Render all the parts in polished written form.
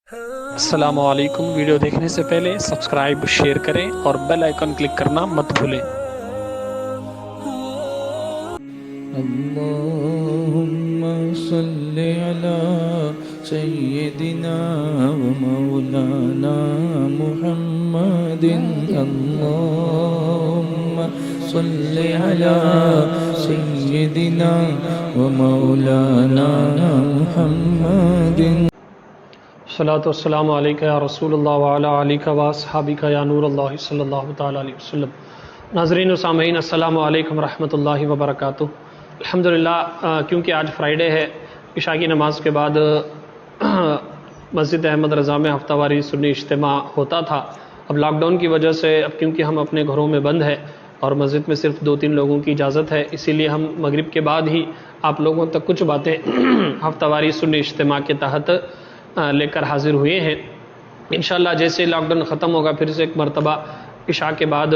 السلام علیکم۔ ویڈیو دیکھنے سے پہلے سبسکرائب شیئر کریں اور بیل آئیکن کلک کرنا مت بھولیں۔ اللهم صل على سيدنا ومولانا محمد اللهم صل على سيدنا ومولانا محمد صلاۃ والسلام علیکہ یا رسول اللہ وعلی آلک و اصحابک یا نور اللہ صلی اللہ تعالی علیہ وسلم۔ ناظرین و سامعین، السلام علیکم ورحمۃ اللہ وبرکاتہ۔ الحمدللہ، کیونکہ آج فرائیڈے ہے، عشاء کی نماز کے بعد مسجد احمد رضا میں ہفتہ واری سنی اجتماع ہوتا تھا۔ اب لاک ڈاؤن کی وجہ سے کیونکہ ہم اپنے گھروں میں بند ہیں اور مسجد میں صرف 2-3 لوگوں کی اجازت ہے، اسی لیے ہم مغرب کے بعد ہی آپ لوگوں تک کچھ باتیں ہفتہ واری سنی اجتماع کے تحت لے کر حاضر ہوئے ہیں۔ انشاءاللہ جیسے لاک ڈاؤن ختم ہوگا، پھر سے ایک مرتبہ عشاء کے بعد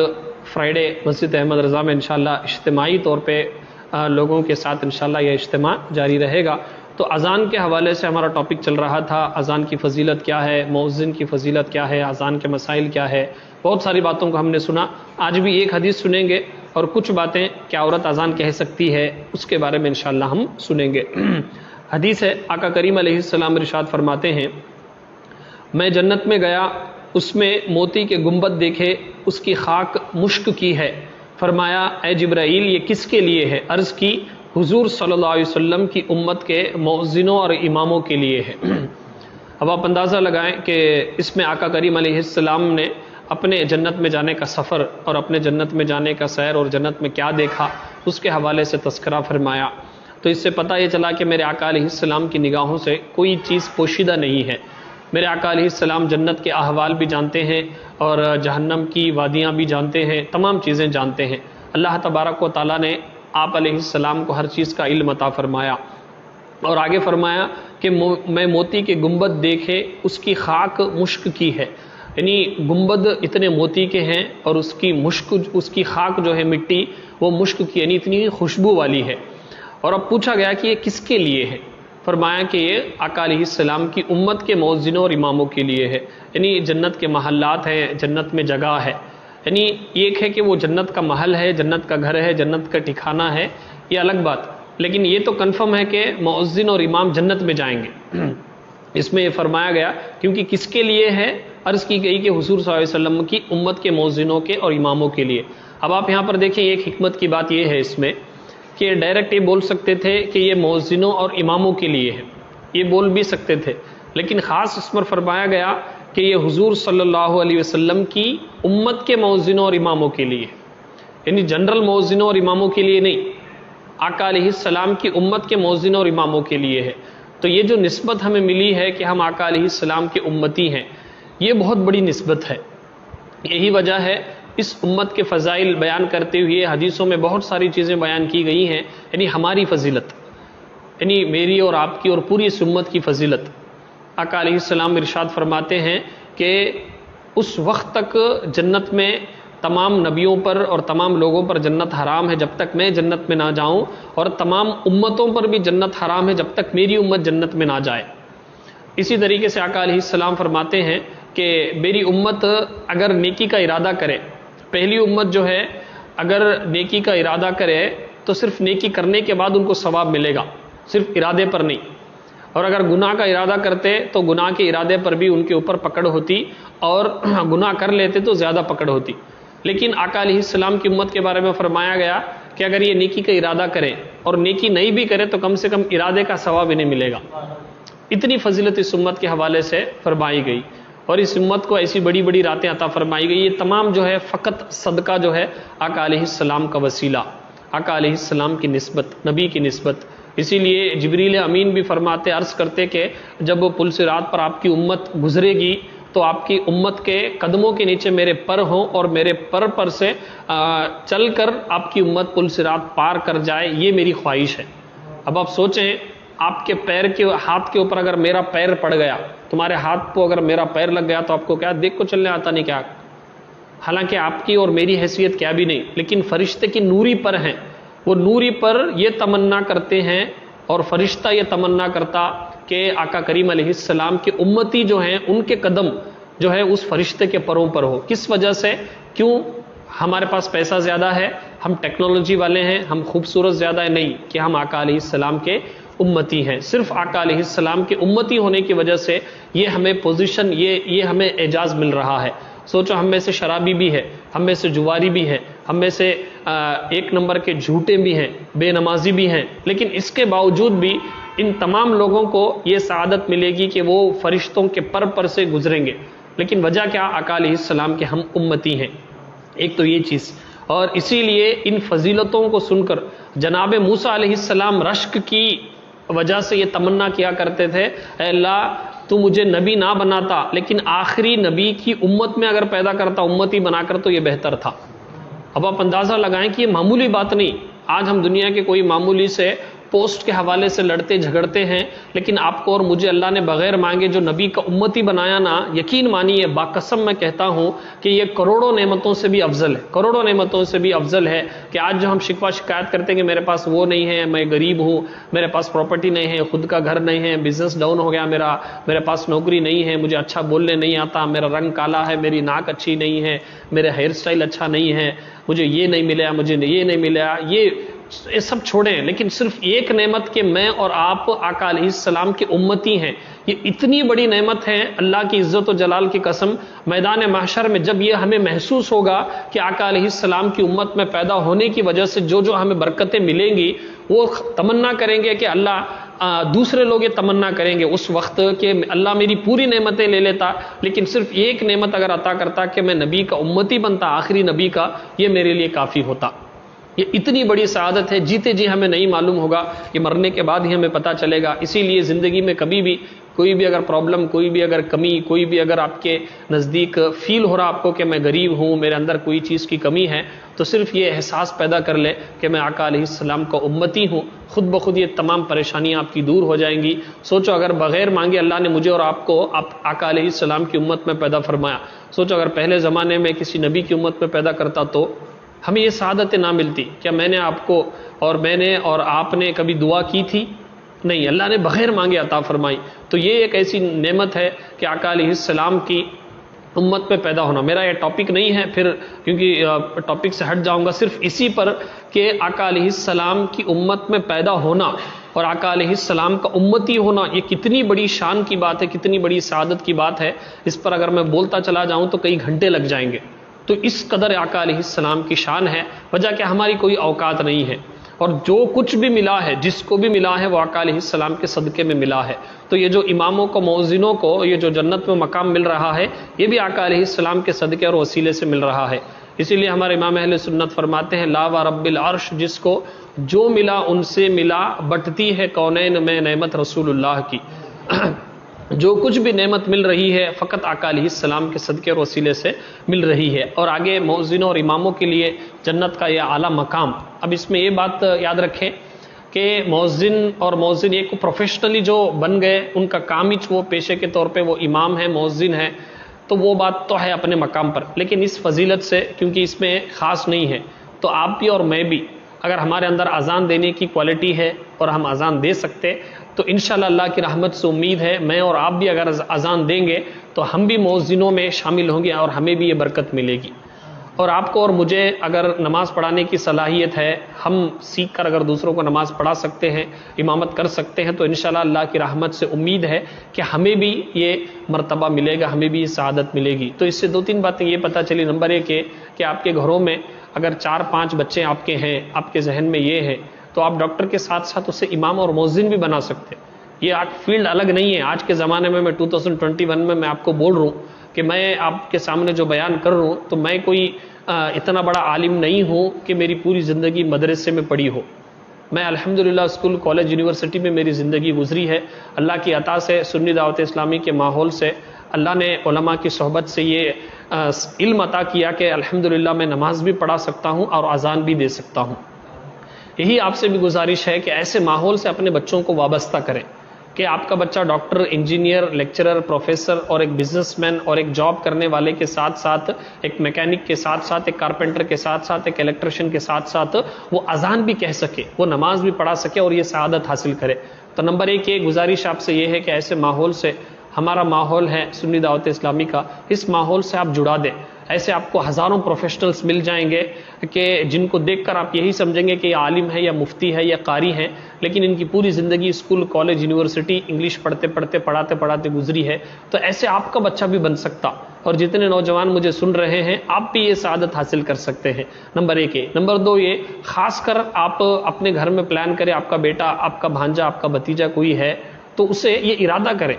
فرائیڈے مسجد احمد رضا میں انشاءاللہ اجتماعی طور پہ لوگوں کے ساتھ انشاءاللہ یہ اجتماع جاری رہے گا۔ تو اذان کے حوالے سے ہمارا ٹاپک چل رہا تھا، اذان کی فضیلت کیا ہے، مؤذن کی فضیلت کیا ہے، اذان کے مسائل کیا ہے۔ بہت ساری باتوں کو ہم نے سنا۔ آج بھی ایک حدیث سنیں گے اور کچھ باتیں کیا عورت اذان کہہ سکتی ہے اس کے بارے میں انشاءاللہ ہم سنیں گے۔ حدیث ہے، آقا کریم علیہ السلام ارشاد فرماتے ہیں، میں جنت میں گیا، اس میں موتی کے گنبد دیکھے، اس کی خاک مشک کی ہے۔ فرمایا، اے جبرائیل، یہ کس کے لیے ہے؟ عرض کی، حضور صلی اللہ علیہ وسلم کی امت کے مؤذنوں اور اماموں کے لیے ہے۔ اب آپ اندازہ لگائیں کہ اس میں آقا کریم علیہ السلام نے اپنے جنت میں جانے کا سفر اور اپنے جنت میں جانے کا سیر اور جنت میں کیا دیکھا اس کے حوالے سے تذکرہ فرمایا۔ تو اس سے پتہ یہ چلا کہ میرے آقا علیہ السلام کی نگاہوں سے کوئی چیز پوشیدہ نہیں ہے۔ میرے آقا علیہ السلام جنت کے احوال بھی جانتے ہیں اور جہنم کی وادیاں بھی جانتے ہیں، تمام چیزیں جانتے ہیں۔ اللہ تبارک و تعالیٰ نے آپ علیہ السلام کو ہر چیز کا علم عطا فرمایا، اور آگے فرمایا کہ میں موتی کے گنبد دیکھے، اس کی خاک مشک کی ہے، یعنی گنبد اتنے موتی کے ہیں اور اس کی مشک، اس کی خاک جو ہے مٹی، وہ مشک کی، یعنی اتنی خوشبو والی ہے۔ اور اب پوچھا گیا کہ یہ کس کے لیے ہے؟ فرمایا کہ یہ آقا علیہ السلام کی امت کے مؤذنوں اور اماموں کے لیے ہے، یعنی جنت کے محلات ہیں، جنت میں جگہ ہے، یعنی ایک ہے کہ وہ جنت کا محل ہے، جنت کا گھر ہے، جنت کا ٹھکانہ ہے، یہ الگ بات، لیکن یہ تو کنفرم ہے کہ مؤذن اور امام جنت میں جائیں گے۔ اس میں یہ فرمایا گیا کیونکہ کس کے لیے ہے؟ عرض کی گئی کہ حضور صلی اللہ علیہ وسلم کی امت کے مؤذنوں کے اور اماموں کے لیے۔ اب آپ یہاں پر دیکھیں، ایک حکمت کی بات یہ ہے اس میں کہ ڈائریکٹ یہ بول سکتے تھے کہ یہ مؤذنوں اور اماموں کے لیے ہے، یہ بول بھی سکتے تھے، لیکن خاص اس پر فرمایا گیا کہ یہ حضور صلی اللہ علیہ وسلم کی امت کے مؤذنوں اور اماموں کے لیے، یعنی جنرل مؤذنوں اور اماموں کے لیے نہیں، آقا علیہ السلام کی امت کے مؤذنوں اور اماموں کے لیے ہے۔ تو یہ جو نسبت ہمیں ملی ہے کہ ہم آقا علیہ السلام کے امتی ہیں، یہ بہت بڑی نسبت ہے۔ یہی وجہ ہے اس امت کے فضائل بیان کرتے ہوئے حدیثوں میں بہت ساری چیزیں بیان کی گئی ہیں، یعنی ہماری فضیلت، یعنی میری اور آپ کی اور پوری اس امت کی فضیلت۔ آقا علیہ السلام ارشاد فرماتے ہیں کہ اس وقت تک جنت میں تمام نبیوں پر اور تمام لوگوں پر جنت حرام ہے جب تک میں جنت میں نہ جاؤں، اور تمام امتوں پر بھی جنت حرام ہے جب تک میری امت جنت میں نہ جائے۔ اسی طریقے سے آقا علیہ السلام فرماتے ہیں کہ میری امت اگر نیکی کا ارادہ کرے، پہلی امت جو ہے اگر نیکی کا ارادہ کرے تو صرف نیکی کرنے کے بعد ان کو ثواب ملے گا، صرف ارادے پر نہیں، اور اگر گناہ کا ارادہ کرتے تو گناہ کے ارادے پر بھی ان کے اوپر پکڑ ہوتی اور گناہ کر لیتے تو زیادہ پکڑ ہوتی۔ لیکن آقا علیہ السلام کی امت کے بارے میں فرمایا گیا کہ اگر یہ نیکی کا ارادہ کرے اور نیکی نہیں بھی کرے تو کم سے کم ارادے کا ثواب انہیں ملے گا۔ اتنی فضیلت اس امت کے حوالے سے فرمائی گئی، اور اس امت کو ایسی بڑی بڑی راتیں عطا فرمائی گئی۔ یہ تمام جو ہے فقط صدقہ جو ہے آقا علیہ السلام کا وسیلہ، آقا علیہ السلام کی نسبت، نبی کی نسبت۔ اسی لیے جبریل امین بھی فرماتے، عرض کرتے کہ جب پل صراط پر آپ کی امت گزرے گی تو آپ کی امت کے قدموں کے نیچے میرے پر ہوں اور میرے پر سے چل کر آپ کی امت پل صراط پار کر جائے، یہ میری خواہش ہے۔ اب آپ سوچیں، آپ کے پیر کے ہاتھ کے اوپر اگر میرا پیر پڑ گیا، تمہارے ہاتھ کو اگر میرا پیر لگ گیا تو آپ کو کیا دیکھ کو چلنے آتا نہیں کیا؟ حالانکہ آپ کی اور میری حیثیت کیا بھی نہیں، لیکن فرشتے کی نوری پر ہیں، وہ نوری پر یہ تمنا کرتے ہیں اور فرشتہ یہ تمنا کرتا کہ آقا کریم علیہ السلام کے امتی جو ہیں ان کے قدم جو ہے اس فرشتے کے پروں پر ہو. کس وجہ سے؟ کیوں؟ ہمارے پاس پیسہ زیادہ ہے، ہم ٹیکنالوجی والے ہیں، ہم خوبصورت زیادہ ہے؟ نہیں، کہ ہم آقا علیہ السلام کے امتی ہیں. صرف آقا علیہ السلام کے امتی ہونے کی وجہ سے یہ ہمیں پوزیشن، یہ ہمیں اعزاز مل رہا ہے. سوچو ہم میں سے شرابی بھی ہے، ہم میں سے جواری بھی ہے، ہم میں سے ایک نمبر کے جھوٹے بھی ہیں، بے نمازی بھی ہیں، لیکن اس کے باوجود بھی ان تمام لوگوں کو یہ سعادت ملے گی کہ وہ فرشتوں کے پر سے گزریں گے. لیکن وجہ کیا؟ آقا علیہ السلام کے ہم امتی ہیں. ایک تو یہ چیز، اور اسی لیے ان فضیلتوں کو سن کر جناب موسیٰ علیہ السلام رشک کی وجہ سے یہ تمنا کیا کرتے تھے، اے اللہ تو مجھے نبی نہ بناتا لیکن آخری نبی کی امت میں اگر پیدا کرتا، امتی بنا کر، تو یہ بہتر تھا. اب آپ اندازہ لگائیں کہ یہ معمولی بات نہیں. آج ہم دنیا کے کوئی معمولی سے پوسٹ کے حوالے سے لڑتے جھگڑتے ہیں، لیکن آپ کو اور مجھے اللہ نے بغیر مانگے جو نبی کا امتی بنایا نا، یقین مانیے، باقسم میں کہتا ہوں کہ یہ کروڑوں نعمتوں سے بھی افضل ہے، کروڑوں نعمتوں سے بھی افضل ہے. کہ آج جو ہم شکوہ شکایت کرتے ہیں کہ میرے پاس وہ نہیں ہے، میں غریب ہوں، میرے پاس پراپرٹی نہیں ہے، خود کا گھر نہیں ہے، بزنس ڈاؤن ہو گیا میرے پاس نوکری نہیں ہے، مجھے اچھا بولنے نہیں آتا، میرا رنگ کالا ہے، میری ناک اچھی نہیں ہے، میرا ہیئر سٹائل اچھا نہیں ہے، مجھے یہ نہیں ملا، مجھے یہ نہیں ملا، یہ سب چھوڑیں. لیکن صرف ایک نعمت کہ میں اور آپ آقا علیہ السلام کے امتی ہیں، یہ اتنی بڑی نعمت ہے. اللہ کی عزت و جلال کی قسم، میدان محشر میں جب یہ ہمیں محسوس ہوگا کہ آقا علیہ السلام کی امت میں پیدا ہونے کی وجہ سے جو ہمیں برکتیں ملیں گی، وہ تمنا کریں گے کہ اللہ، دوسرے لوگ یہ تمنا کریں گے اس وقت کہ اللہ میری پوری نعمتیں لے لیتا، لیکن صرف ایک نعمت اگر عطا کرتا کہ میں نبی کا امتی بنتا، آخری نبی کا، یہ میرے لیے کافی ہوتا. یہ اتنی بڑی سعادت ہے، جیتے جی ہمیں نہیں معلوم ہوگا، یہ مرنے کے بعد ہی ہمیں پتہ چلے گا. اسی لیے زندگی میں کبھی بھی کوئی بھی اگر پرابلم، کوئی بھی اگر کمی، کوئی بھی اگر آپ کے نزدیک فیل ہو رہا آپ کو کہ میں غریب ہوں، میرے اندر کوئی چیز کی کمی ہے، تو صرف یہ احساس پیدا کر لے کہ میں آقا علیہ السلام کا امتی ہوں، خود بخود یہ تمام پریشانیاں آپ کی دور ہو جائیں گی. سوچو اگر بغیر مانگے اللہ نے مجھے اور آپ کو آقا علیہ السلام کی امت میں پیدا فرمایا، سوچو اگر پہلے زمانے میں کسی نبی کی امت میں پیدا کرتا تو ہمیں یہ سعادتیں نہ ملتی. کیا میں نے آپ کو میں نے اور آپ نے کبھی دعا کی تھی؟ نہیں، اللہ نے بغیر مانگے عطا فرمائی. تو یہ ایک ایسی نعمت ہے کہ آقا علیہ السلام کی امت میں پیدا ہونا. میرا یہ ٹاپک نہیں ہے پھر، کیونکہ ٹاپک سے ہٹ جاؤں گا، صرف اسی پر کہ آقا علیہ السلام کی امت میں پیدا ہونا اور آقا علیہ السلام کا امتی ہونا یہ کتنی بڑی شان کی بات ہے، کتنی بڑی سعادت کی بات ہے. اس پر اگر میں بولتا چلا جاؤں تو کئی گھنٹے لگ جائیں گے. تو اس قدر آقا علیہ السلام کی شان ہے، وجہ کہ ہماری کوئی اوقات نہیں ہے، اور جو کچھ بھی ملا ہے، جس کو بھی ملا ہے، وہ آقا علیہ السلام کے صدقے میں ملا ہے. تو یہ جو اماموں کو، مؤذنوں کو یہ جو جنت میں مقام مل رہا ہے، یہ بھی آقا علیہ السلام کے صدقے اور وسیلے سے مل رہا ہے. اسی لیے ہمارے امام اہل سنت فرماتے ہیں، لا و رب العرش، جس کو جو ملا ان سے ملا، بٹتی ہے کونین میں نعمت رسول اللہ کی. جو کچھ بھی نعمت مل رہی ہے فقط آقا علیہ السلام کے صدقے اور وسیلے سے مل رہی ہے. اور آگے مؤذنوں اور اماموں کے لیے جنت کا یہ اعلیٰ مقام. اب اس میں یہ بات یاد رکھیں کہ مؤذن ایک پروفیشنلی جو بن گئے، ان کا کام ہی وہ پیشے کے طور پہ وہ امام ہے، مؤذن ہے، تو وہ بات تو ہے اپنے مقام پر. لیکن اس فضیلت سے، کیونکہ اس میں خاص نہیں ہے، تو آپ بھی اور میں بھی اگر ہمارے اندر اذان دینے کی کوالٹی ہے اور ہم اذان دے سکتے، تو انشاءاللہ اللہ کی رحمت سے امید ہے میں اور آپ بھی اگر اذان دیں گے تو ہم بھی مؤذنوں میں شامل ہوں گے اور ہمیں بھی یہ برکت ملے گی. اور آپ کو اور مجھے اگر نماز پڑھانے کی صلاحیت ہے، ہم سیکھ کر اگر دوسروں کو نماز پڑھا سکتے ہیں، امامت کر سکتے ہیں، تو انشاءاللہ اللہ کی رحمت سے امید ہے کہ ہمیں بھی یہ مرتبہ ملے گا، ہمیں بھی یہ سعادت ملے گی. تو اس سے دو تین باتیں یہ پتہ چلی. نمبر ایک کہ آپ کے گھروں میں اگر 4-5 بچے آپ کے ہیں، آپ کے ذہن میں یہ ہے، تو آپ ڈاکٹر کے ساتھ ساتھ اسے امام اور مؤذن بھی بنا سکتے. یہ آج فیلڈ الگ نہیں ہے. آج کے زمانے میں 2021 میں آپ کو بول رہا ہوں کہ میں آپ کے سامنے جو بیان کر رہا ہوں، تو میں کوئی اتنا بڑا عالم نہیں ہوں کہ میری پوری زندگی مدرسے میں پڑھی ہو. میں الحمدللہ اسکول، کالج، یونیورسٹی میں میری زندگی گزری ہے. اللہ کی عطا سے، سنی دعوت اسلامی کے ماحول سے، اللہ نے علماء کی صحبت سے یہ علم عطا کیا کہ الحمدللہ میں نماز بھی پڑھا سکتا ہوں اور اذان بھی دے سکتا ہوں. یہی آپ سے بھی گزارش ہے کہ ایسے ماحول سے اپنے بچوں کو وابستہ کریں کہ آپ کا بچہ ڈاکٹر، انجینئر، لیکچرر، پروفیسر اور ایک بزنس مین اور ایک جاب کرنے والے کے ساتھ ساتھ، ایک میکینک کے ساتھ ساتھ، ایک کارپینٹر کے ساتھ ساتھ، ایک الیکٹریشین کے ساتھ ساتھ وہ اذان بھی کہہ سکے، وہ نماز بھی پڑھا سکے اور یہ سعادت حاصل کرے. تو نمبر 1 یہ گزارش آپ سے یہ ہے کہ ایسے ماحول سے، ہمارا ماحول ہے سنی دعوت اسلامی کا، اس ماحول سے آپ جڑا دیں. ایسے آپ کو ہزاروں پروفیشنلز مل جائیں گے کہ جن کو دیکھ کر آپ یہی سمجھیں گے کہ یہ عالم ہے یا مفتی ہے یا قاری ہیں، لیکن ان کی پوری زندگی اسکول، کالج، یونیورسٹی، انگلش پڑھاتے پڑھاتے گزری ہے. تو ایسے آپ کا بچہ بھی بن سکتا، اور جتنے نوجوان مجھے سن رہے ہیں آپ بھی یہ سعادت حاصل کر سکتے ہیں. نمبر 1 یہ. نمبر 2 یہ، خاص کر آپ اپنے گھر میں پلان کریں، آپ کا بیٹا، آپ کا بھانجا، آپ کا بھتیجا کوئی ہے تو اسے یہ ارادہ کریں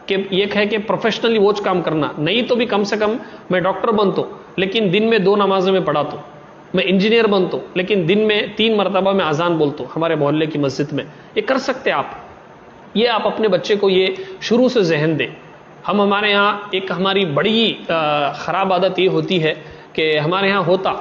کہ یہ ہے کہ پروفیشنلی وہ کام کرنا، نہیں تو بھی کم سے کم میں ڈاکٹر بنتا ہوں لیکن دن میں 2 نمازیں میں پڑھاتا ہوں، میں انجینئر بنتا ہوں لیکن دن میں 3 مرتبہ میں اذان بولتا ہوں ہمارے محلے کی مسجد میں. یہ کر سکتے آپ. یہ آپ اپنے بچے کو یہ شروع سے ذہن دیں. ہمارے یہاں ایک ہماری بڑی خراب عادت یہ ہوتی ہے کہ ہمارے یہاں ہوتا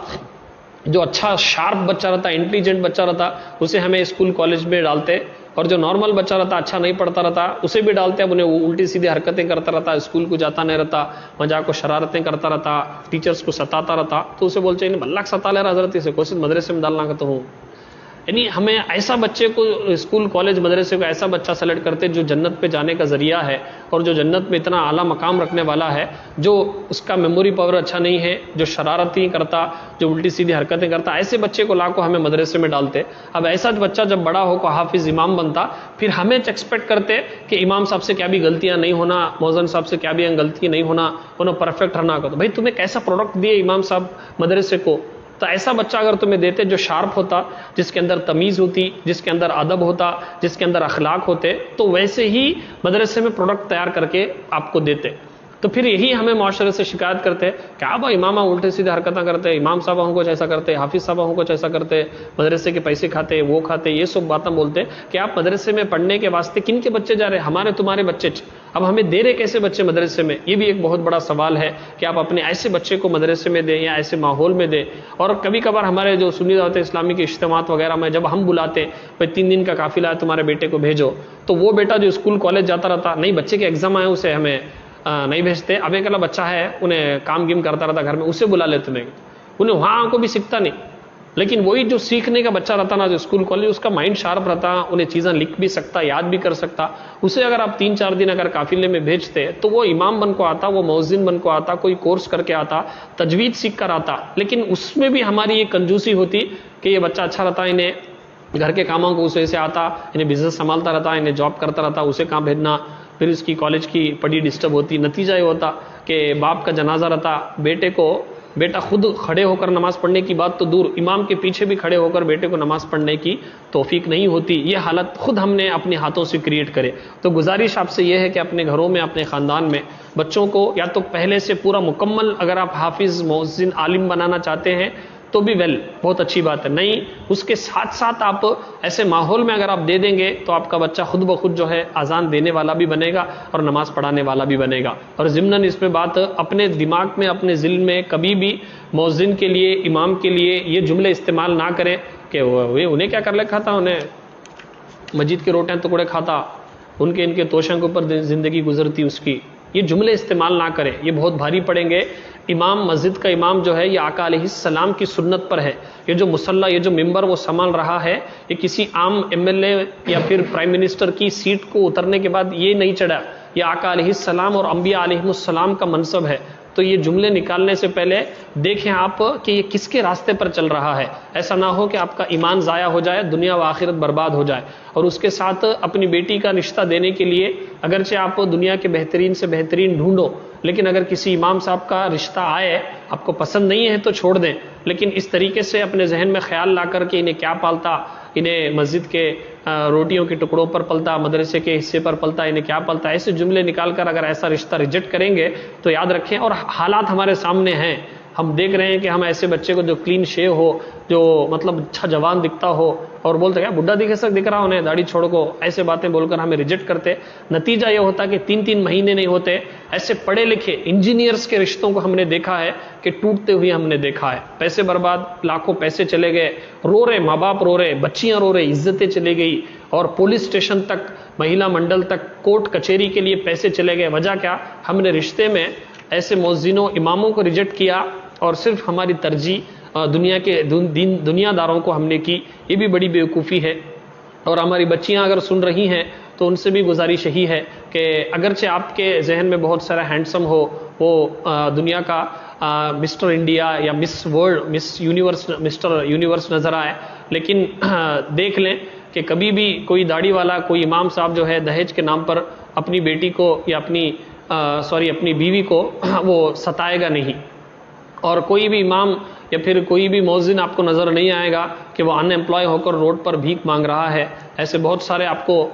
جو اچھا شارپ بچہ رہتا، انٹیلیجنٹ بچہ رہتا، اسے ہمیں اسکول کالج میں ڈالتے، اور جو نارمل بچہ رہتا، اچھا نہیں پڑھتا رہتا، اسے بھی ڈالتے. اب انہیں وہ الٹی سیدھی حرکتیں کرتا رہتا، اسکول کو جاتا نہیں رہتا، مذاق و شرارتیں کرتا رہتا، ٹیچرز کو ستاتا رہتا، تو اسے بولتے ہیں اللہ ستا لے رہا حضرت، اسے کوشش مدرسے میں ڈالنا کا تو ہوں. یعنی ہمیں ایسا بچے کو اسکول کالج مدرسے کو ایسا بچہ سلیکٹ کرتے جو جنت پہ جانے کا ذریعہ ہے، اور جو جنت میں اتنا اعلیٰ مقام رکھنے والا ہے، جو اس کا میموری پاور اچھا نہیں ہے، جو شرارتی کرتا، جو الٹی سیدھی حرکتیں کرتا، ایسے بچے کو لا کو ہمیں مدرسے میں ڈالتے. اب ایسا بچہ جب بڑا ہو کو حافظ امام بنتا، پھر ہمیں ایکسپیکٹ کرتے کہ امام صاحب سے کیا بھی غلطیاں نہیں ہونا، مؤذن صاحب سے کیا بھی غلطی نہیں ہونا، انہوں پرفیکٹ رہنا کو. تو بھائی تمہیں کیسا پروڈکٹ دیے امام صاحب مدرسے کو؟ تو ایسا بچہ اگر تمہیں دیتے جو شارپ ہوتا، جس کے اندر تمیز ہوتی، جس کے اندر ادب ہوتا، جس کے اندر اخلاق ہوتے، تو ویسے ہی مدرسے میں پروڈکٹ تیار کر کے آپ کو دیتے. تو پھر یہی ہمیں معاشرے سے شکایت کرتے کیا با امام الٹے سیدھے حرکتیں کرتے، امام صاحب ہم کو ایسا کرتے، حافظ صاحب ہم کو ایسا کرتے، مدرسے کے پیسے کھاتے، وہ کھاتے، یہ سب باتیں بولتے کہ آپ مدرسے میں پڑھنے کے واسطے کن کے بچے جا رہے ہیں؟ ہمارے تمہارے بچے. اب ہمیں دے رہے کیسے بچے مدرسے میں؟ یہ بھی ایک بہت بڑا سوال ہے کہ آپ اپنے ایسے بچے کو مدرسے میں دیں یا ایسے ماحول میں دیں. اور کبھی کبھار ہمارے جو سنی دعوت اسلامی کے اجتماعات وغیرہ میں جب ہم بلاتے بھائی 3 دن کا قافلہ ہے تمہارے بیٹے کو بھیجو، تو وہ بیٹا جو اسکول کالج جاتا رہتا، نہیں بچے کے ایگزام آئے اسے ہمیں نہیں بھیجتے. اب ایک بچہ ہے انہیں کام گیم کرتا رہتا گھر میں، اسے بلا لیتے نہیں، انہیں وہاں کو بھی سیکھتا نہیں. لیکن وہی جو سیکھنے کا بچہ رہتا نا جو اسکول کالج، اس کا مائنڈ شارپ رہتا، انہیں چیزیں لکھ بھی سکتا، یاد بھی کر سکتا. اسے اگر آپ 3-4 دن اگر قافلے میں بھیجتے تو وہ امام بن کو آتا، وہ مؤذن بن کو آتا، کوئی کورس کر کے آتا، تجوید سیکھ کر آتا. لیکن اس میں بھی ہماری یہ کنجوسی ہوتی کہ یہ بچہ اچھا رہتا، انہیں گھر کے کاموں کو اسے سے آتا، انہیں بزنس سنبھالتا رہتا، انہیں جاب کرتا رہتا، اسے کہاں بھیجنا، پھر اس کی کالج کی پڑھی ڈسٹرب ہوتی. نتیجہ یہ ہوتا کہ باپ کا جنازہ رہتا، بیٹا خود کھڑے ہو کر نماز پڑھنے کی بات تو دور، امام کے پیچھے بھی کھڑے ہو کر بیٹے کو نماز پڑھنے کی توفیق نہیں ہوتی. یہ حالت خود ہم نے اپنے ہاتھوں سے کریٹ کرے. تو گزارش آپ سے یہ ہے کہ اپنے گھروں میں، اپنے خاندان میں بچوں کو یا تو پہلے سے پورا مکمل اگر آپ حافظ، مؤذن، عالم بنانا چاہتے ہیں تو بھی بہت اچھی بات ہے. نہیں، اس کے ساتھ ساتھ آپ ایسے ماحول میں اگر آپ دے دیں گے تو آپ کا بچہ خود بخود جو ہے اذان دینے والا بھی بنے گا اور نماز پڑھانے والا بھی بنے گا. اور ضمناً اس میں بات اپنے دماغ میں، اپنے ذہن میں کبھی بھی مؤذن کے لیے، امام کے لیے یہ جملے استعمال نہ کریں کہ انہیں کیا کر رکھا تھا، انہیں مسجد کے روٹیاں ٹکڑے کھاتا، ان کے توشوں کے اوپر زندگی گزرتی اس کی. یہ جملے استعمال نہ کریں، یہ بہت بھاری پڑیں گے. امام، مسجد کا امام جو ہے یہ آقا علیہ السلام کی سنت پر ہے. یہ جو مصلی، یہ جو ممبر وہ سنبھال رہا ہے، یہ کسی عام MLA یا پھر پرائم منسٹر کی سیٹ کو اترنے کے بعد یہ نہیں چڑھا، یہ آقا علیہ السلام اور انبیاء علیہ السلام کا منصب ہے. تو یہ جملے نکالنے سے پہلے دیکھیں آپ کہ یہ کس کے راستے پر چل رہا ہے. ایسا نہ ہو کہ آپ کا ایمان ضائع ہو جائے، دنیا و آخرت برباد ہو جائے. اور اس کے ساتھ اپنی بیٹی کا رشتہ دینے کے لیے اگرچہ آپ دنیا کے بہترین سے بہترین ڈھونڈو، لیکن اگر کسی امام صاحب کا رشتہ آئے، آپ کو پسند نہیں ہے تو چھوڑ دیں. لیکن اس طریقے سے اپنے ذہن میں خیال لا کر کہ انہیں کیا پالتا، انہیں مسجد کے روٹیوں کے ٹکڑوں پر پلتا، مدرسے کے حصے پر پلتا، انہیں کیا پلتا، ایسے جملے نکال کر اگر ایسا رشتہ ریجیکٹ کریں گے تو یاد رکھیں. اور حالات ہمارے سامنے ہیں، ہم دیکھ رہے ہیں کہ ہم ایسے بچے کو جو کلین شیو ہو، جو مطلب اچھا جوان دکھتا ہو، اور بولتے کیا بڈھا دکھ رہا انہیں، داڑھی چھوڑ کو، ایسے باتیں بول کر ہمیں ریجیکٹ کرتے. نتیجہ یہ ہوتا کہ 3 مہینے نہیں ہوتے ایسے پڑھے لکھے انجینئرز کے رشتوں کو ہم نے دیکھا ہے کہ ٹوٹتے ہوئے ہم نے دیکھا ہے. پیسے برباد، لاکھوں پیسے چلے گئے، رو رہے ماں باپ، رو رہے بچیاں، رو رہے عزتیں چلے گئی، اور پولیس اسٹیشن تک، مہیلا منڈل تک، کورٹ کچہری کے لیے پیسے چلے گئے. وجہ کیا؟ ہم نے رشتے میں ایسے مؤذنوں، اماموں کو ریجیکٹ کیا، اور صرف ہماری ترجیح دنیا کے دنیا داروں کو ہم نے کی. یہ بھی بڑی بیوقوفی ہے. اور ہماری بچیاں اگر سن رہی ہیں تو ان سے بھی گزارش یہی ہے کہ اگرچہ آپ کے ذہن میں بہت سارا ہینڈسم ہو، وہ دنیا کا مسٹر انڈیا یا مس ورلڈ، مسٹر یونیورس نظر آئے، لیکن دیکھ لیں کہ کبھی بھی کوئی داڑھی والا، کوئی امام صاحب جو ہے دہیج کے نام پر اپنی بیٹی کو یا اپنی بیوی کو وہ ستائے گا نہیں، اور کوئی بھی امام یا پھر کوئی بھی مؤذن آپ کو نظر نہیں آئے گا کہ وہ ان امپلائی ہو کر روڈ پر بھیک مانگ رہا ہے۔ ایسے بہت سارے آپ کو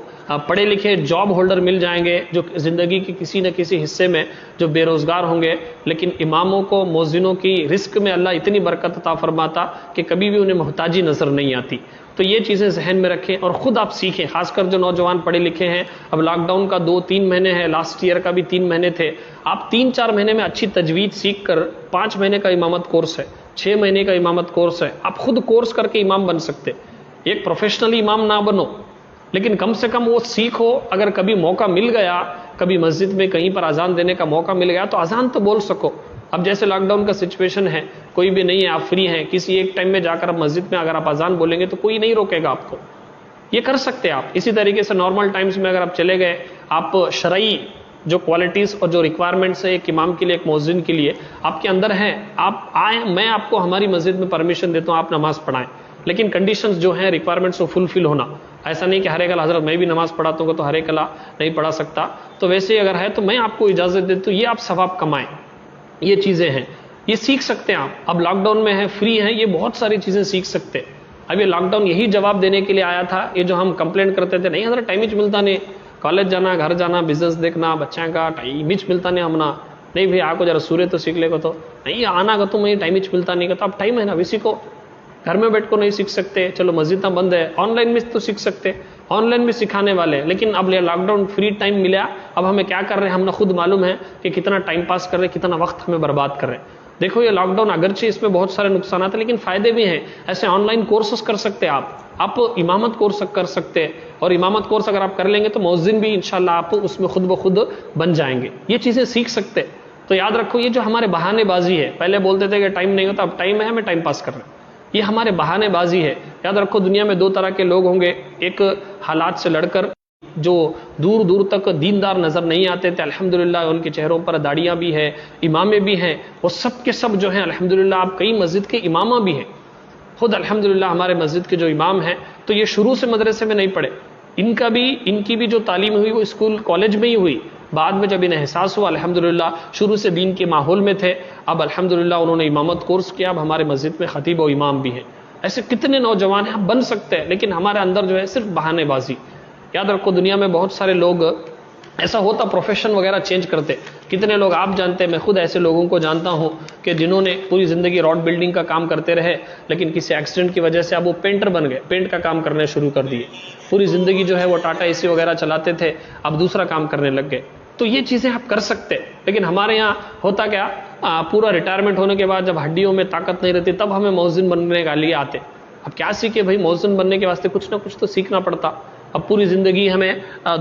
پڑھے لکھے جاب ہولڈر مل جائیں گے جو زندگی کے کسی نہ کسی حصے میں جو بے روزگار ہوں گے، لیکن اماموں کو، مؤذنوں کی رزق میں اللہ اتنی برکت عطا فرماتا کہ کبھی بھی انہیں محتاجی نظر نہیں آتی۔ تو یہ چیزیں ذہن میں رکھیں اور خود آپ سیکھیں، خاص کر جو نوجوان پڑھے لکھے ہیں۔ اب لاک ڈاؤن کا 2-3 مہینے ہے، لاسٹ ایئر کا بھی 3 مہینے تھے، آپ 3-4 مہینے میں اچھی تجوید سیکھ کر 5 مہینے کا امامت کورس ہے، 6 مہینے کا امامت کورس ہے، آپ خود کورس کر کے امام بن سکتے۔ ایک پروفیشنل امام نہ بنو، لیکن کم سے کم وہ سیکھو۔ اگر کبھی موقع مل گیا، کبھی مسجد میں کہیں پر اذان دینے کا موقع مل گیا تو اذان تو بول سکو۔ اب جیسے لاک ڈاؤن کا سچویشن ہے، کوئی بھی نہیں ہے، آپ فری ہیں، کسی ایک ٹائم میں جا کر مسجد میں اگر آپ اذان بولیں گے تو کوئی نہیں روکے گا آپ کو، یہ کر سکتے آپ۔ اسی طریقے سے نارمل ٹائمز میں اگر آپ چلے گئے، آپ شرعی جو کوالٹیز اور جو ریکوائرمنٹس ہے ایک امام کے لیے، ایک مؤذن کے لیے آپ کے اندر ہیں، آپ آئیں، میں آپ کو ہماری مسجد میں پرمیشن دیتا ہوں، آپ نماز پڑھائیں، لیکن کنڈیشنز جو ہیں، ریکوائرمنٹس وہ فلفل ہونا۔ ایسا نہیں کہ ہر ایک حضرت میں بھی نماز پڑھاتا ہوں تو ہر ایک نہیں پڑھا سکتا، تو ویسے اگر ہے تو میں آپ کو اجازت دیتا ہوں، یہ آپ ثواب کمائیں۔ یہ چیزیں ہیں، یہ سیکھ سکتے ہیں آپ۔ اب لاک ڈاؤن میں ہیں، فری ہیں، یہ بہت ساری چیزیں سیکھ سکتے۔ اب یہ لاک ڈاؤن یہی جواب دینے کے لیے آیا تھا، یہ جو ہم کمپلینٹ کرتے تھے، نہیں حضرت ٹائم ہی ملتا نہیں، کالج جانا، گھر جانا، بزنس دیکھنا، بچوں کا ٹائم ہی ملتا نہیں، ہمنا نہیں بھائی آپ کو ذرا سورے تو سیکھ لے گا، تو نہیں آنا گا تو مجھے ٹائم ہی ملتا نہیں، تو اب ٹائم ہے نا، اسی کو گھر میں بیٹھ کو نہیں سیکھ سکتے، چلو مسجد بند ہے، آن لائن میں تو سیکھ سکتے، آن لائن بھی سکھانے والے، لیکن اب لاک ڈاؤن فری ٹائم ملا، اب ہمیں کیا کر رہے ہیں، ہم نے خود معلوم ہے کہ کتنا ٹائم پاس کر رہے ہیں، کتنا وقت ہمیں برباد کر رہے ہیں۔ دیکھو یہ لاک ڈاؤن اگرچہ اس میں بہت سارے نقصانات ہیں لیکن فائدے بھی ہیں۔ ایسے آن لائن کورسز کر سکتے آپ امامت کورس کر سکتے، اور امامت کورس اگر آپ کر لیں گے تو مؤذن بھی انشاءاللہ آپ اس میں خود بخود بن جائیں گے، یہ چیزیں سیکھ سکتے۔ تو یاد رکھو یہ جو ہمارے بہانے بازی ہے، پہلے بولتے تھے کہ ٹائم نہیں ہوتا، اب ٹائم ہے، ہمیں ٹائم پاس کر رہے ہیں، یہ ہمارے بہانے بازی ہے۔ یاد رکھو دنیا میں 2 طرح کے لوگ ہوں گے، ایک حالات سے لڑ کر جو دور دور تک دیندار نظر نہیں آتے تھے، الحمدللہ ان کے چہروں پر داڑیاں بھی ہیں، امامے بھی ہیں، وہ سب کے سب جو ہیں الحمدللہ آپ کئی مسجد کے امامہ بھی ہیں۔ خود الحمدللہ ہمارے مسجد کے جو امام ہیں تو یہ شروع سے مدرسے میں نہیں پڑھے، ان کی بھی جو تعلیم ہوئی وہ اسکول کالج میں ہی ہوئی، بعد میں جب انہیں احساس ہوا الحمدللہ شروع سے دین کے ماحول میں تھے، اب الحمدللہ انہوں نے امامت کورس کیا، اب ہمارے مسجد میں خطیب و امام بھی ہیں۔ ایسے کتنے نوجوان ہیں، بن سکتے ہیں، لیکن ہمارے اندر جو ہے صرف بہانے بازی۔ یاد رکھو دنیا میں بہت سارے لوگ ایسا ہوتا پروفیشن وغیرہ چینج کرتے، کتنے لوگ آپ جانتے ہیں، میں خود ایسے لوگوں کو جانتا ہوں کہ جنہوں نے پوری زندگی روڈ بلڈنگ کا کام کرتے رہے، لیکن کسی ایکسیڈنٹ کی وجہ سے اب وہ پینٹر بن گئے، پینٹ کا کام کرنے شروع کر دیے۔ پوری زندگی جو ہے وہ ٹاٹا اے سی وغیرہ چلاتے تھے، اب دوسرا کام کرنے لگ گئے۔ تو یہ چیزیں آپ کر سکتے، لیکن ہمارے یہاں ہوتا کیا، پورا ریٹائرمنٹ ہونے کے بعد جب ہڈیوں میں طاقت نہیں رہتی تب ہمیں مؤذن بننے کے لیے آتے۔ اب کیا سیکھے بھائی، مؤذن بننے کے واسطے کچھ نہ کچھ تو سیکھنا پڑتا۔ اب پوری زندگی ہمیں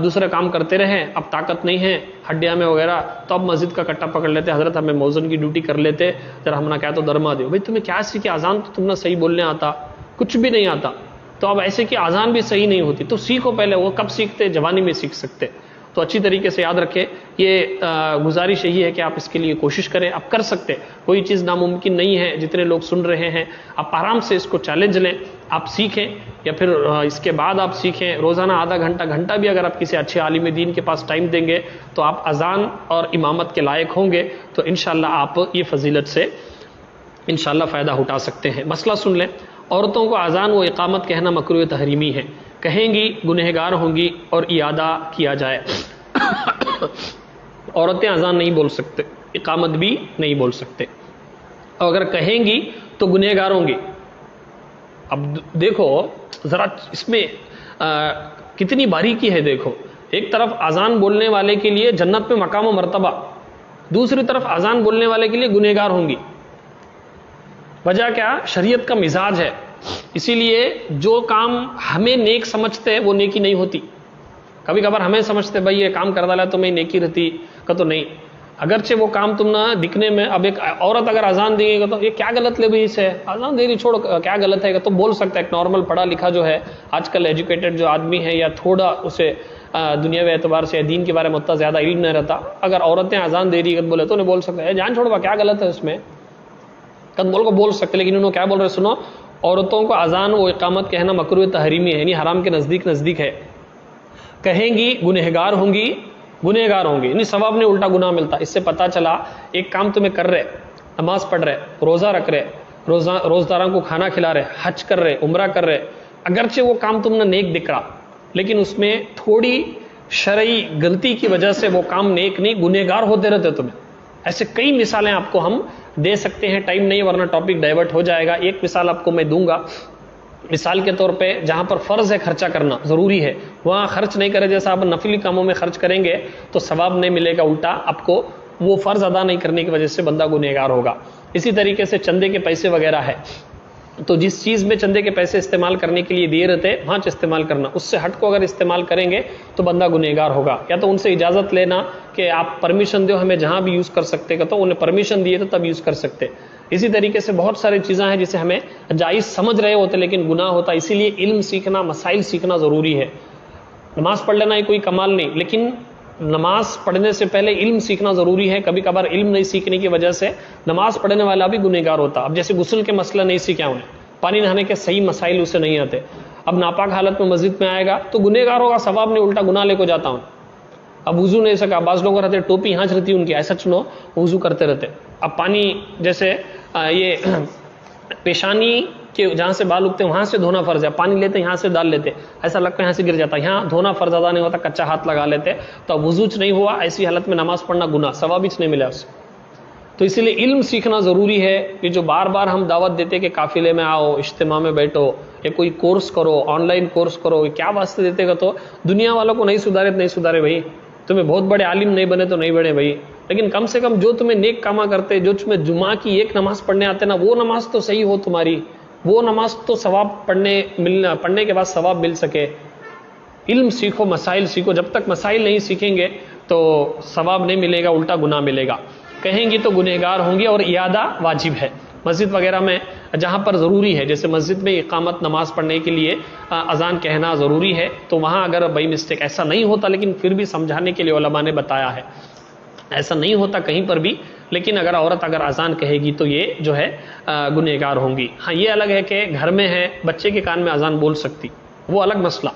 دوسرا کام کرتے رہے، اب طاقت نہیں ہے ہڈیاں میں وغیرہ، تو اب مسجد کا کٹا پکڑ لیتے، حضرت ہمیں مؤذن کی ڈیوٹی کر لیتے، ذرا ہم نے کیا تو درما دیو۔ بھائی تمہیں کیا سیکھے، اذان تو تم نے صحیح بولنے آتا، کچھ بھی نہیں آتا، تو اب ایسے کہ اذان بھی صحیح نہیں ہوتی، تو سیکھو پہلے، وہ کب سیکھتے، جوانی میں سیکھ سکتے۔ تو اچھی طریقے سے یاد رکھیں، یہ گزارش یہی ہے کہ آپ اس کے لیے کوشش کریں، آپ کر سکتے، کوئی چیز ناممکن نہیں ہے۔ جتنے لوگ سن رہے ہیں آپ آرام سے اس کو چیلنج لیں، آپ سیکھیں، یا پھر اس کے بعد آپ سیکھیں، روزانہ آدھا گھنٹہ بھی اگر آپ کسی اچھے عالم دین کے پاس ٹائم دیں گے تو آپ اذان اور امامت کے لائق ہوں گے، تو انشاءاللہ آپ یہ فضیلت سے انشاءاللہ فائدہ اٹھا سکتے ہیں۔ مسئلہ سن لیں، عورتوں کو اذان و اقامت کہنا مکروہ تحریمی ہے، کہیں گی گنہگار ہوں گی اور اعادہ کیا جائے۔ عورتیں اذان نہیں بول سکتے، اقامت بھی نہیں بول سکتے، اور اگر کہیں گی تو گنہگار ہوں گی۔ اب دیکھو ذرا اس میں کتنی باریکی ہے، دیکھو ایک طرف اذان بولنے والے کے لیے جنت میں مقام و مرتبہ، دوسری طرف اذان بولنے والے کے لیے گنہگار ہوں گی۔ وجہ کیا، شریعت کا مزاج ہے، اسی لیے جو کام ہمیں نیک سمجھتے ہیں وہ نیکی نہیں ہوتی۔ کبھی کبھار ہمیں سمجھتے بھائی یہ کام کر ڈالا تو میں نیکی رہتی کا، تو نہیں، اگرچہ وہ کام تم نہ دکھنے میں، اب ایک عورت اگر اذان دے گی تو یہ کیا غلط لے بھائی اسے اذان دے رہی چھوڑ کیا غلط ہے تو بول سکتا ہے. ایک نارمل پڑھا لکھا جو ہے آج کل ایجوکیٹڈ جو آدمی ہے یا تھوڑا اسے دنیاوی اعتبار سے دین کے بارے میں اتنا زیادہ علم نہیں رہتا، اگر عورتیں اذان دے رہی ہے بولے تو انہیں بول سکتا ہے جان چھوڑوا کیا غلط ہے اس میں، کد بول کو بول سکتے. لیکن انہوں کیا بول رہے سنو، عورتوں کو اذان و اقامت کہنا مکروہ تحریمی ہے، یعنی حرام کے نزدیک ہے. کہیں گی گنہگار ہوں گی، یعنی ثواب نہیں الٹا گناہ ملتا. اس سے پتا چلا ایک کام تمہیں کر رہے، نماز پڑھ رہے، روزہ رکھ رہے، روزداروں کو کھانا کھلا رہے، حج کر رہے، عمرہ کر رہے، اگرچہ وہ کام تم نے نیک دکھ رہا لیکن اس میں تھوڑی شرعی غلطی کی وجہ سے وہ کام نیک نہیں، گنہگار ہوتے رہتے تمہیں. ایسے کئی مثالیں آپ کو ہم دے سکتے ہیں، ٹائم نہیں ورنہ ٹاپک ڈائیورٹ ہو جائے گا. ایک مثال آپ کو میں دوں گا. مثال کے طور پہ جہاں پر فرض ہے خرچہ کرنا ضروری ہے وہاں خرچ نہیں کرے، جیسا آپ نفلی کاموں میں خرچ کریں گے تو ثواب نہیں ملے گا، الٹا آپ کو وہ فرض ادا نہیں کرنے کی وجہ سے بندہ گنہگار ہوگا. اسی طریقے سے چندے کے پیسے وغیرہ ہے تو جس چیز میں چندے کے پیسے استعمال کرنے کے لیے دیے رہتے وہاں استعمال کرنا، اس سے ہٹ کو اگر استعمال کریں گے تو بندہ گنہگار ہوگا. یا تو ان سے اجازت لینا کہ آپ پرمیشن دو ہمیں جہاں بھی یوز کر سکتے کا، تو انہیں پرمیشن دیے تو تب یوز کر سکتے. اسی طریقے سے بہت ساری چیزیں ہیں جسے ہمیں جائز سمجھ رہے ہوتے لیکن گناہ ہوتا، اسی لیے علم سیکھنا، مسائل سیکھنا ضروری ہے. نماز پڑھ لینا یہ کوئی کمال نہیں، لیکن نماز پڑھنے سے پہلے علم سیکھنا ضروری ہے. کبھی کبھار علم نہیں سیکھنے کی وجہ سے نماز پڑھنے والا بھی گنہگار ہوتا. اب جیسے غسل کے مسئلہ نہیں سیکھا انہیں، پانی نہانے کے صحیح مسائل اسے نہیں آتے، اب ناپاک حالت میں مسجد میں آئے گا تو گنہگار ہوگا، ثواب نہیں الٹا گناہ لے کو جاتا ہوں. اب وضو نہیں سکا، بعض لوگوں رہتے ٹوپی ہانچ رہتی ان کی، ایسا چنو وضو کرتے رہتے. اب پانی جیسے یہ پیشانی کے جہاں سے بال اگتے ہیں وہاں سے دھونا فرض ہے، پانی لیتے یہاں سے ڈال لیتے، ایسا لگتا ہے یہاں سے گر جاتا، یہاں دھونا فرض ادا نہیں ہوتا، کچا ہاتھ لگا لیتے تو اب وضو نہیں ہوا، ایسی حالت میں نماز پڑھنا گناہ، ثواب نہیں ملا اس. تو اسی لیے علم سیکھنا ضروری ہے. کہ جو بار بار ہم دعوت دیتے کہ قافلے میں آؤ، اجتماع میں بیٹھو، یا کوئی کورس کرو، آن لائن کورس کرو، کیا واسطے دیتے گا؟ تو دنیا والوں کو نہیں سدھارے بھائی، تمہیں بہت بڑے عالم نہیں بنے تو نہیں بنے بھائی، لیکن کم سے کم جو تمہیں نیک کاما کرتے، جو تمہیں جمعہ کی ایک نماز پڑھنے آتے نا، وہ نماز تو صحیح ہو تمہاری، وہ نماز تو ثواب پڑھنے کے بعد ثواب مل سکے. علم سیکھو، مسائل سیکھو. جب تک مسائل نہیں سیکھیں گے تو ثواب نہیں ملے گا، الٹا گناہ ملے گا. کہیں گی تو گنہگار ہوں گے. اور اعادہ واجب ہے مسجد وغیرہ میں جہاں پر ضروری ہے، جیسے مسجد میں اقامت نماز پڑھنے کے لیے اذان کہنا ضروری ہے، تو وہاں اگر بائی مسٹیک ایسا نہیں ہوتا، لیکن پھر بھی سمجھانے کے لیے علماء نے بتایا ہے ایسا نہیں ہوتا کہیں پر بھی، لیکن اگر عورت اگر اذان کہے گی تو یہ جو ہے گنہگار ہوں گی. ہاں یہ الگ ہے کہ گھر میں ہے، بچے کے کان میں اذان بول سکتی، وہ الگ مسئلہ.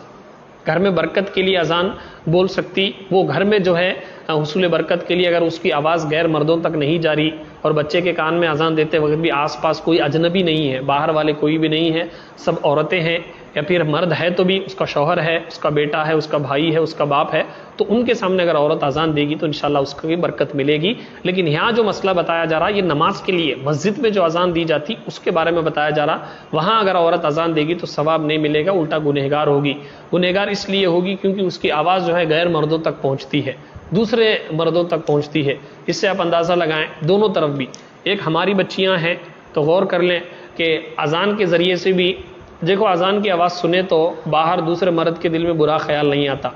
گھر میں برکت کے لیے اذان بول سکتی، وہ گھر میں جو ہے حصول برکت کے لیے اگر اس کی آواز غیر مردوں تک نہیں جاری، اور بچے کے کان میں اذان دیتے وقت بھی آس پاس کوئی اجنبی نہیں ہے، باہر والے کوئی بھی نہیں ہے، سب عورتیں ہیں، یا پھر مرد ہے تو بھی اس کا شوہر ہے، اس کا بیٹا ہے، اس کا بھائی ہے، اس کا باپ ہے، تو ان کے سامنے اگر عورت اذان دے گی تو انشاءاللہ اس کو بھی برکت ملے گی. لیکن یہاں جو مسئلہ بتایا جا رہا یہ نماز کے لیے، مسجد میں جو اذان دی جاتی اس کے بارے میں بتایا جا رہا. وہاں اگر عورت اذان دے گی تو ثواب نہیں ملے گا، الٹا گنہگار ہوگی. گنہگار اس لیے ہوگی کیونکہ اس کی آواز جو ہے غیر مردوں تک پہنچتی ہے، دوسرے مردوں تک پہنچتی ہے. اس سے آپ اندازہ لگائیں دونوں طرف بھی. ایک ہماری بچیاں ہیں تو غور کر لیں کہ اذان کے ذریعے سے بھی دیکھو، اذان کی آواز سنے تو باہر دوسرے مرد کے دل میں برا خیال نہیں آتا.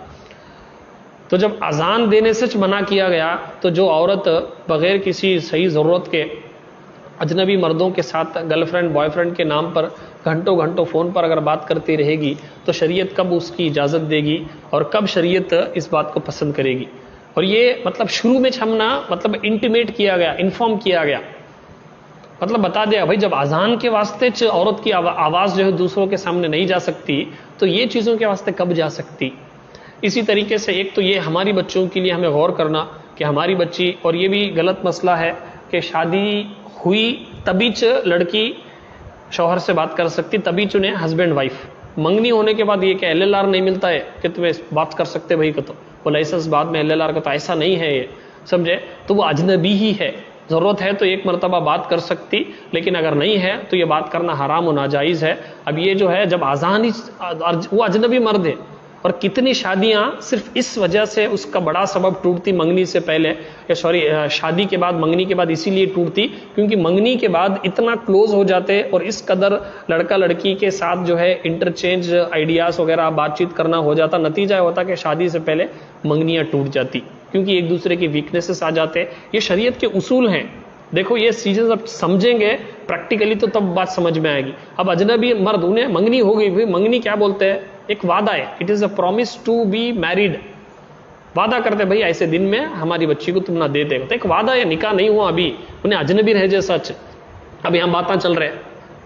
تو جب اذان دینے سے منع کیا گیا تو جو عورت بغیر کسی صحیح ضرورت کے اجنبی مردوں کے ساتھ گرل فرینڈ بوائے فرینڈ کے نام پر گھنٹوں فون پر اگر بات کرتی رہے گی تو شریعت کب اس کی اجازت دے گی اور کب شریعت اس بات کو پسند کرے گی؟ اور یہ مطلب شروع میں ہمنا مطلب انٹیمیٹ کیا گیا، انفارم کیا گیا، مطلب بتا دیا بھائی جب اذان کے واسطے عورت کی آواز جو ہے دوسروں کے سامنے نہیں جا سکتی تو یہ چیزوں کے واسطے کب جا سکتی. اسی طریقے سے ایک تو یہ ہماری بچوں کے لیے ہمیں غور کرنا کہ ہماری بچی، اور یہ بھی غلط مسئلہ ہے کہ شادی ہوئی تبھی لڑکی شوہر سے بات کر سکتی، تبھی چنے ہسبینڈ وائف. منگنی ہونے کے بعد یہ کہ LLR نہیں ملتا ہے کہ تمہیں بات کر سکتے بھائی کا، تو وہ لائسنس بعد میں LLR کا، تو ایسا نہیں ہے یہ، سمجھے؟ تو وہ اجنبی ہی ہے، ضرورت ہے تو ایک مرتبہ بات کر سکتی، لیکن اگر نہیں ہے تو یہ بات کرنا حرام و ناجائز ہے. اب یہ جو ہے جب اذان ہی، وہ اجنبی مرد ہے، اور کتنی شادیاں صرف اس وجہ سے اس کا بڑا سبب ٹوٹتی منگنی سے پہلے، شادی کے بعد، منگنی کے بعد اسی لیے ٹوٹتی کیونکہ منگنی کے بعد اتنا کلوز ہو جاتے اور اس قدر لڑکا لڑکی کے ساتھ جو ہے انٹرچینج آئیڈیاز وغیرہ بات چیت کرنا ہو جاتا، نتیجہ ہوتا کہ شادی سے پہلے منگنیاں ٹوٹ جاتی. کیونکہ ایک دوسرے کی ویکنیسز آ جاتے ہیں. یہ شریعت کے اصول ہیں. دیکھو یہ چیزیں جب سمجھیں گے پریکٹیکلی تو تب بات سمجھ میں آئے گی. اب اجنبی مرد انہیں منگنی ہو گئی, منگنی کیا بولتے ہیں, ایک وعدہ ہے. It is a promise to be married. وعدہ کرتے بھائی ایسے دن میں ہماری بچی کو تم نہ دے دے گا, تو ایک وعدہ ہے, نکاح نہیں ہوا ابھی, انہیں اجنبی رہ جائے سچ. اب یہاں باتیں چل رہے,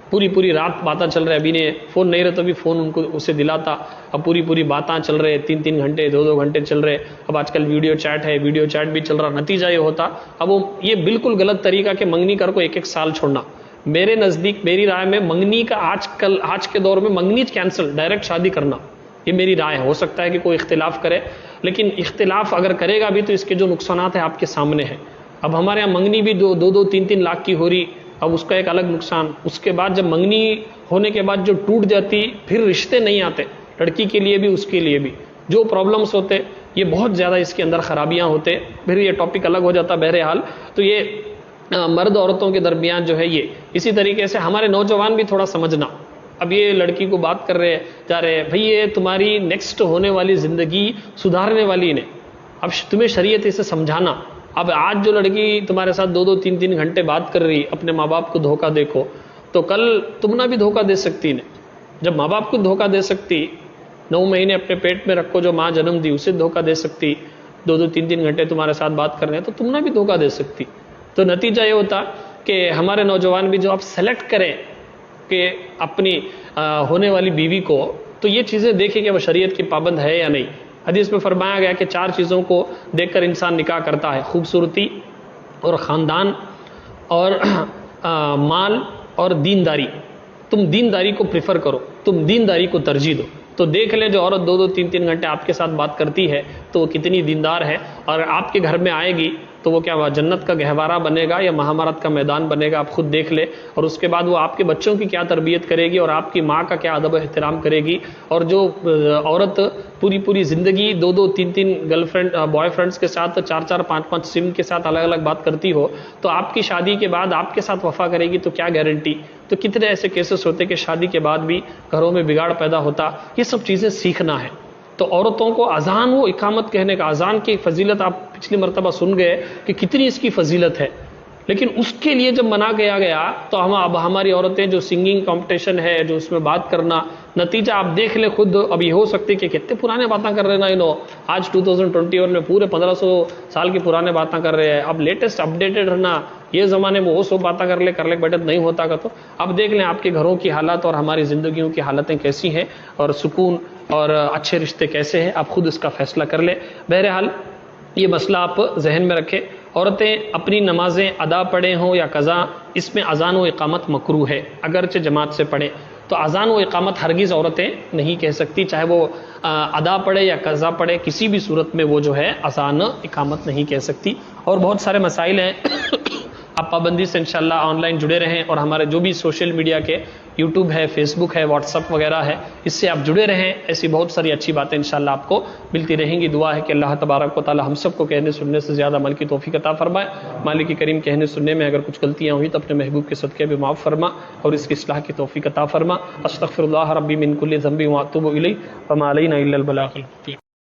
پوری رات باتیں چل رہے. ابھی نے فون نہیں رہتا بھی فون ان کو اسے دلاتا. اب پوری باتیں چل رہے, 3 گھنٹے 2 گھنٹے چل رہے. اب آج کل ویڈیو چیٹ ہے, ویڈیو چیٹ بھی چل رہا. نتیجہ یہ ہوتا, اب وہ یہ بالکل غلط طریقہ کہ منگنی کر کو 1 سال چھوڑنا. میرے نزدیک, میری رائے میں منگنی کا آج کے دور میں منگنی کینسل, ڈائریکٹ شادی کرنا, یہ میری رائے ہے. ہو سکتا ہے کہ کوئی اختلاف کرے, لیکن اختلاف اگر کرے گا بھی تو اس کے جو نقصانات ہیں آپ کے سامنے ہیں. اب ہمارے یہاں منگنی بھی 2-3 لاکھ کی ہو رہی, اب اس کا ایک الگ نقصان. اس کے بعد جب منگنی ہونے کے بعد جو ٹوٹ جاتی, پھر رشتے نہیں آتے, لڑکی کے لیے بھی اس کے لیے بھی جو پرابلمس ہوتے, یہ بہت زیادہ اس کے اندر خرابیاں ہوتے. پھر یہ ٹاپک الگ ہو جاتا. بہرحال تو یہ مرد عورتوں کے درمیان جو ہے یہ. اسی طریقے سے ہمارے نوجوان بھی تھوڑا سمجھنا. اب یہ لڑکی کو بات کر رہے جا رہے, بھئی یہ تمہاری نیکسٹ ہونے والی زندگی سدھارنے والی نے, اب تمہیں شریعت اسے سمجھانا. اب آج جو لڑکی تمہارے ساتھ 2-3 گھنٹے بات کر رہی, اپنے ماں باپ کو دھوکہ دیکھو, تو کل تم نہ بھی دھوکہ دے سکتی نے. جب ماں باپ کو دھوکہ دے سکتی, 9 مہینے اپنے پیٹ میں رکھو جو ماں جنم دی اسے دھوکہ دے سکتی, 2-3 گھنٹے تمہارے ساتھ بات کر رہے ہیں تو تم نہ بھی دھوکہ دے سکتی. تو نتیجہ یہ ہوتا کہ ہمارے نوجوان بھی جو آپ سلیکٹ کریں کہ اپنی ہونے والی بیوی کو, تو یہ چیزیں دیکھیں کہ وہ شریعت کی پابند ہے یا نہیں. حدیث میں فرمایا گیا کہ 4 چیزوں کو دیکھ کر انسان نکاح کرتا ہے, خوبصورتی اور خاندان اور مال اور دینداری. تم دینداری کو پریفر کرو, تم دینداری کو ترجیح دو. تو دیکھ لیں جو عورت 2-3 گھنٹے آپ کے ساتھ بات کرتی ہے تو وہ کتنی دیندار ہے, اور آپ کے گھر میں آئے گی تو وہ کیا جنت کا گہوارہ بنے گا یا مہامرت کا میدان بنے گا, آپ خود دیکھ لیں. اور اس کے بعد وہ آپ کے بچوں کی کیا تربیت کرے گی, اور آپ کی ماں کا کیا ادب و احترام کرے گی. اور جو عورت پوری زندگی 2-3 گرل فرینڈ بوائے فرینڈس کے ساتھ 4-4 5-5 سم کے ساتھ الگ الگ بات کرتی ہو, تو آپ کی شادی کے بعد آپ کے ساتھ وفا کرے گی تو کیا گارنٹی. تو کتنے ایسے کیسز ہوتے کہ شادی کے بعد بھی گھروں میں بگاڑ پیدا ہوتا. یہ سب چیزیں سیکھنا ہے. تو عورتوں کو اذان و اقامت کہنے کا, اذان کی فضیلت آپ پچھلی مرتبہ سن گئے کہ کتنی اس کی فضیلت ہے, لیکن اس کے لیے جب منع کیا گیا تو اب ہماری عورتیں جو سنگنگ کمپٹیشن ہے, جو اس میں بات کرنا, نتیجہ آپ دیکھ لیں خود. اب یہ ہو سکتی کہ کتنے پرانے باتیں کر رہے نا انہوں, آج 2021 میں پورے 1500 سال کی پرانے باتیں کر رہے ہیں. اب لیٹسٹ اپڈیٹڈ رہنا, یہ زمانے میں وہ سب باتیں کر لے بیٹھے نہیں ہوتا کا. تو اب دیکھ لیں آپ کے گھروں کی حالات اور ہماری زندگیوں کی حالتیں کیسی ہیں, اور سکون اور اچھے رشتے کیسے ہیں, آپ خود اس کا فیصلہ کر لیں. بہرحال یہ مسئلہ آپ ذہن میں رکھیں. عورتیں اپنی نمازیں ادا پڑھیں ہوں یا قضا, اس میں اذان و اقامت مکروہ ہے, اگرچہ جماعت سے پڑھیں. تو اذان و اقامت ہرگز عورتیں نہیں کہہ سکتی, چاہے وہ ادا پڑھے یا قضا پڑھے, کسی بھی صورت میں وہ جو ہے اذان اقامت نہیں کہہ سکتی. اور بہت سارے مسائل ہیں, آپ پابندی سے انشاءاللہ آن لائن جڑے رہیں, اور ہمارے جو بھی سوشل میڈیا کے یوٹیوب ہے, فیس بک ہے, واٹس ایپ وغیرہ ہے, اس سے آپ جڑے رہیں. ایسی بہت ساری اچھی باتیں انشاءاللہ آپ کو ملتی رہیں گی. دعا ہے کہ اللہ تبارک و تعالی ہم سب کو کہنے سننے سے زیادہ عمل کی توفیق عطا فرمائے. مالک کریم کہنے سننے میں اگر کچھ غلطیاں ہوئی تو اپنے محبوب کے صدقے بھی معاف فرما, اور اس کی اصلاح کی توفیق عطا فرما. استغفر اللہ ربی من کل ذنب واتوب الیہ وما علینا الا البلاغ.